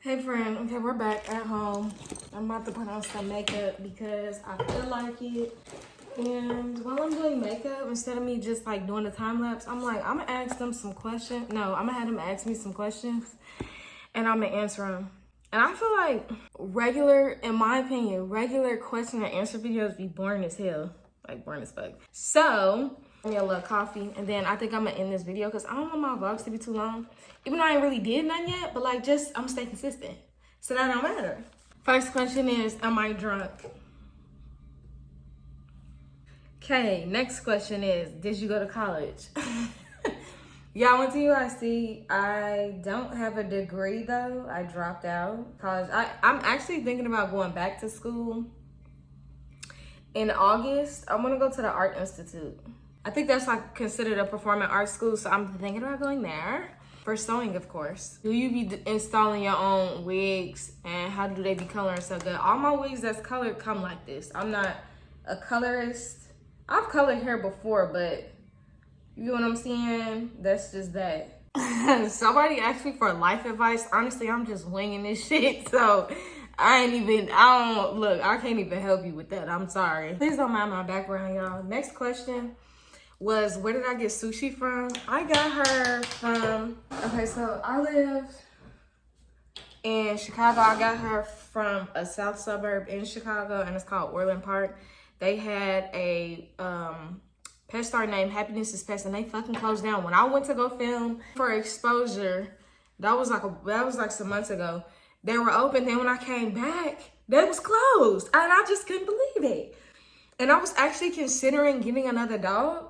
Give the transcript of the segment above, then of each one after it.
Hey friend, okay, we're back at home. I'm about to put on some makeup because I feel like it. And while I'm doing makeup, instead of me just like doing the time lapse, I'm like, I'm gonna ask them some questions. No, I'm gonna have them ask me some questions and I'm gonna answer them. And I feel like in my opinion, regular question and answer videos be boring as hell. Like boring as fuck. So, give me a little coffee and then I think I'm gonna end this video because I don't want my vlogs to be too long. Even though I ain't really did none yet, but like I'm gonna stay consistent. So that don't matter. First question is, am I drunk? Okay, next question is, did you go to college? Yeah, I went to UIC. I don't have a degree though. I dropped out college. I'm actually thinking about going back to school in August. I want to go to the Art Institute. I think that's like considered a performing arts school, so I'm thinking about going there. For sewing, of course. Do you be installing your own wigs and how do they be coloring so good? All my wigs that's colored come like this. I'm not a colorist. I've colored hair before, but you know what I'm saying? That's just that. Somebody asked me for life advice. Honestly, I'm just winging this shit. So I can't even help you with that. I'm sorry. Please don't mind my background, y'all. Next question was, where did I get sushi from? I got her from, okay, so I live in Chicago. I got her from a south suburb in Chicago, and it's called Orland Park. They had a pet store named Happiness is Pets, and they fucking closed down. When I went to go film for Exposure, that was like some months ago. They were open. Then when I came back, they was closed, and I just couldn't believe it. And I was actually considering getting another dog.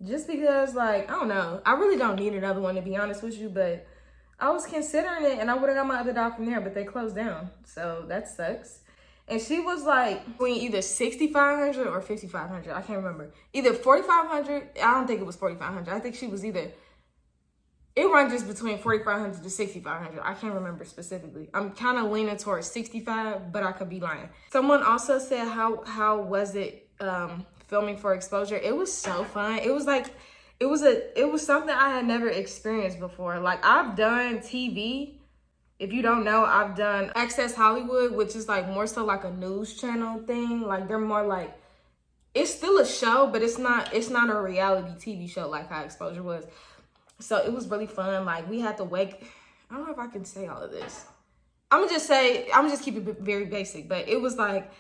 Just because, like, I don't know. I really don't need another one, to be honest with you. But I was considering it, and I would have got my other dog from there. But they closed down. So that sucks. And she was, like, between either $6,500 or $5,500. I can't remember. Either $4,500. I don't think it was $4,500. I think she was either... It ranges between $4,500 to $6,500. I can't remember specifically. I'm kind of leaning towards $65,000, but I could be lying. Someone also said, how was it... filming for Exposure? It was so fun. It was something I had never experienced before. Like, I've done TV. If you don't know, I've done Access Hollywood, which is like more so like a news channel thing. Like, they're more like, it's still a show, but it's not a reality TV show like how Exposure was. So it was really fun. Like, we had to wake, I don't know if I can say all of this. I'm gonna just keep it very basic, but it was like,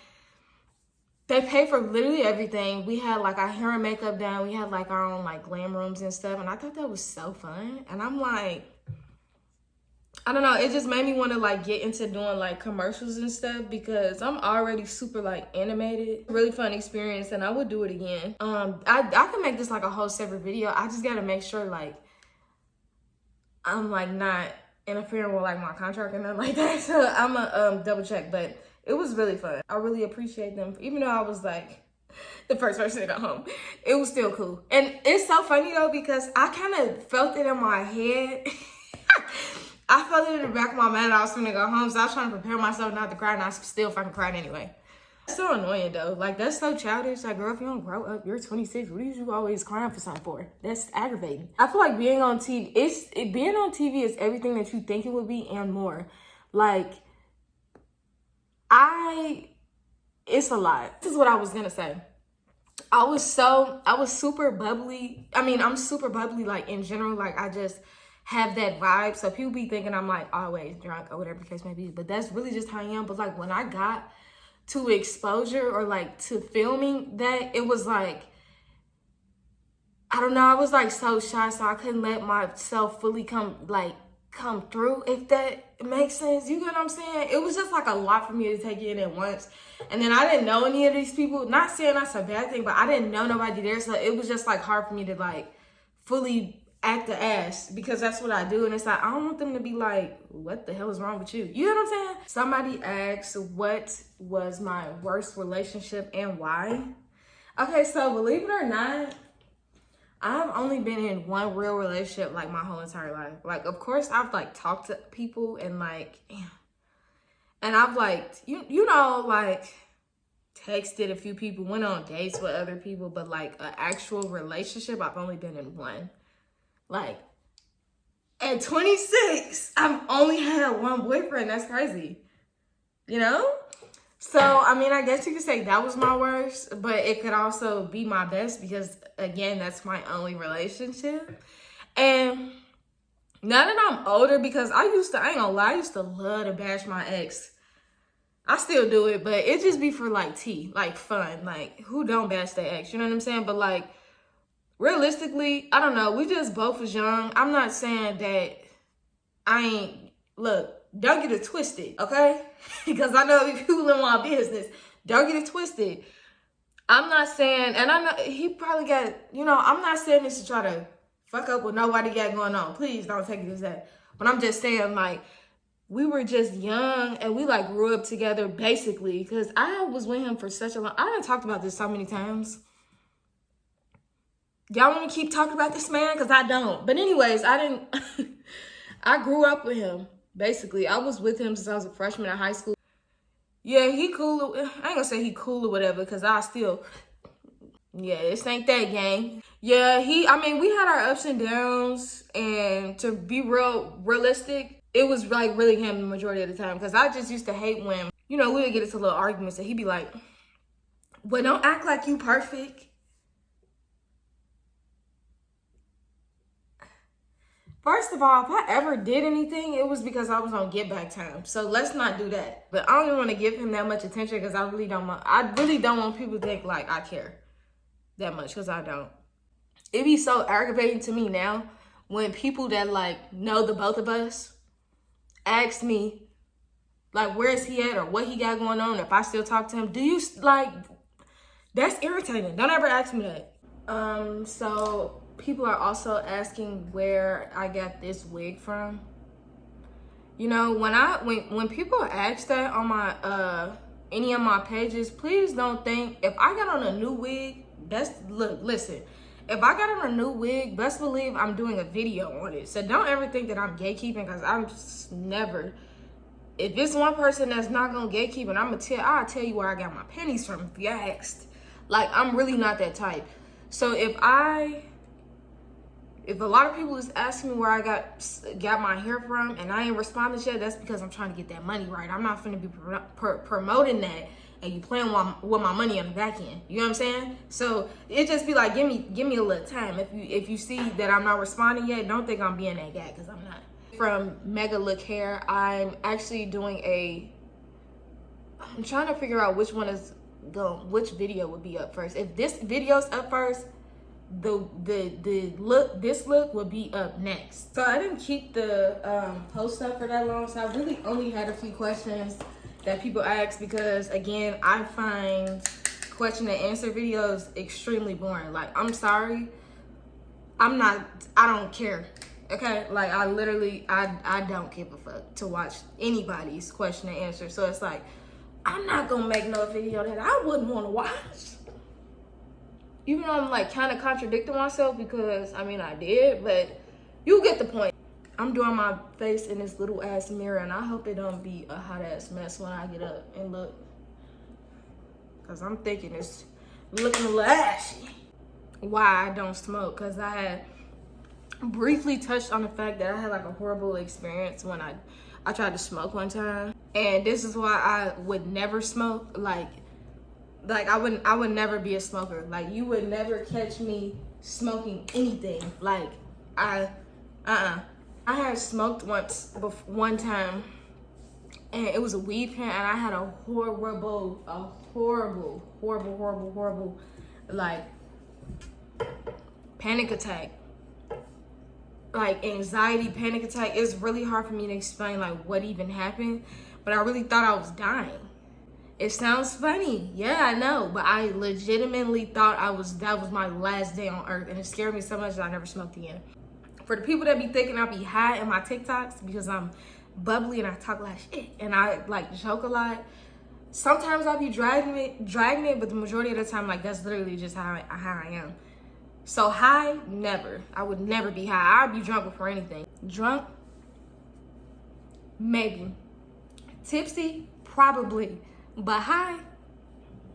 they pay for literally everything. We had like our hair and makeup done. We had like our own like glam rooms and stuff. And I thought that was so fun. And I'm like, I don't know. It just made me want to like get into doing like commercials and stuff because I'm already super like animated. Really fun experience, and I would do it again. I can make this like a whole separate video. I just got to make sure like I'm like not interfering with like my contract and nothing like that. So I'm gonna double check, but it was really fun. I really appreciate them. Even though I was like the first person to go home, it was still cool. And it's so funny though, because I kind of felt it in my head. I felt it in the back of my mind. I was gonna go home, so I was trying to prepare myself not to cry, and I still fucking cried anyway. It's so annoying though. Like, that's so childish. Like, girl, if you don't grow up, you're 26. What are you always crying for something for? That's aggravating. I feel like being on TV, being on TV is everything that you think it would be and more. Like, it's a lot. This is what I was gonna say. I was super bubbly. I mean, I'm super bubbly, like, in general. Like, I just have that vibe. So people be thinking I'm, like, always drunk or whatever the case may be. But that's really just how I am. But, like, when I got to Exposure or, like, to filming that, it was, like, I don't know. I was, like, so shy. So I couldn't let myself fully come through, if that makes sense. You get what I'm saying? It was just like a lot for me to take in at once. And then I didn't know any of these people. Not saying that's a bad thing, but I didn't know nobody there. So it was just like hard for me to like fully act the ass, because that's what I do. And it's like, I don't want them to be like, what the hell is wrong with you? You know what I'm saying? Somebody asked, what was my worst relationship and why? Okay, so believe it or not, I've only been in one real relationship like my whole entire life. Like, of course, I've like talked to people and like, and I've like, you know, like texted a few people, went on dates with other people, but like an actual relationship, I've only been in one. Like, At 26, I've only had one boyfriend. That's crazy. You know? So, I mean, I guess you could say that was my worst, but it could also be my best because, again, that's my only relationship. And now that I'm older, because I ain't gonna lie, I used to love to bash my ex. I still do it, but it just be for like tea, like fun. Like, who don't bash their ex? You know what I'm saying? But like, realistically, I don't know. We just both was young. I'm not saying that look, don't get it twisted, okay? Because I know people in my business. Don't get it twisted. I'm not saying, and I know he probably got, I'm not saying this to try to fuck up what nobody got going on. Please don't take it as that. But I'm just saying, like, we were just young and we like grew up together basically because I was with him for such a long, I done talked about this so many times. Y'all want to keep talking about this man? Because I don't. But anyways, I grew up with him, basically. I was with him since I was a freshman in high school. Yeah, he cool. I ain't gonna say he cool or whatever, because this ain't that gang. Yeah, we had our ups and downs, and to be realistic, it was like really him the majority of the time, because I just used to hate when, we would get into little arguments, and he'd be like, well, don't act like you perfect. First of all, if I ever did anything, it was because I was on get back time. So let's not do that. But I don't even want to give him that much attention because I really don't want people to think like I care that much, because I don't. It be so aggravating to me now when people that like know the both of us ask me like, where is he at or what he got going on, if I still talk to him. Do you like, that's irritating. Don't ever ask me that. So people are also asking where I got this wig from. When people ask that on my any of my pages, please don't think if I got on a new wig, listen. If I got on a new wig, best believe I'm doing a video on it. So don't ever think that I'm gatekeeping, because I'm just never. If it's one person that's not gonna gatekeep, and I'll tell you where I got my pennies from if you asked. Like, I'm really not that type. So if a lot of people is asking me where I got my hair from and I ain't responding yet, that's because I'm trying to get that money right. I'm not finna be promoting that and you playing with my money on the back end. You know what I'm saying? So it just be like, give me a little time. If you see that I'm not responding yet, don't think I'm being that guy, because I'm not. From Mega Look Hair, I'm actually doing I'm trying to figure out which which video would be up first. If this video's up first, this look will be up next. So I didn't keep the post up for that long, so I really only had a few questions that people ask, because again, I find question and answer videos extremely boring. Like, I'm sorry, I don't care. Okay, like I don't give a fuck to watch anybody's question and answer. So it's like, I'm not gonna make no video that I wouldn't want to watch. Even though I'm like kind of contradicting myself, because I did, but you get the point. I'm doing my face in this little ass mirror, and I hope it don't be a hot ass mess when I get up and look, because I'm thinking it's looking a little ashy. Why I don't smoke? Because I had briefly touched on the fact that I had like a horrible experience when I tried to smoke one time, and this is why I would never smoke. Like I would never be a smoker. Like, you would never catch me smoking anything. Like, I had smoked one time, and it was a weed pen, and I had a horrible, like, panic attack. Like, anxiety, panic attack. It's really hard for me to explain, like, what even happened, but I really thought I was dying. It sounds funny. Yeah, I know. But I legitimately thought that was my last day on earth. And it scared me so much that I never smoked again. For the people that be thinking I be high in my TikToks because I'm bubbly and I talk a lot of shit and I like joke a lot, sometimes I'll be dragging it, but the majority of the time, like, that's literally just how I am. So high, never. I would never be high. I'd be drunk before anything. Drunk? Maybe. Tipsy? Probably. But high,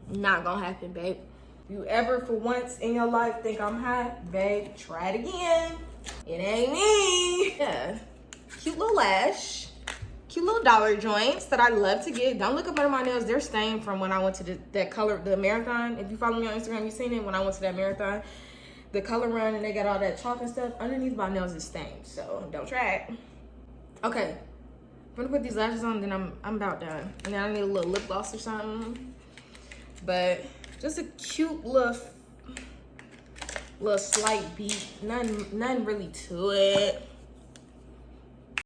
not gonna happen, babe. If you ever for once in your life think I'm high, babe, try it again. It ain't me. Yeah, cute little lash. Cute little dollar joints that I love to get. Don't look up under my nails. They're stained from when I went to that color, the marathon. If you follow me on Instagram, you've seen it when I went to that marathon. The color run and they got all that chalk and stuff. Underneath my nails is stained, so don't try it. Okay, I'm gonna put these lashes on, then I'm about done. And then I need a little lip gloss or something. But just a cute little slight beat. Nothing really to it.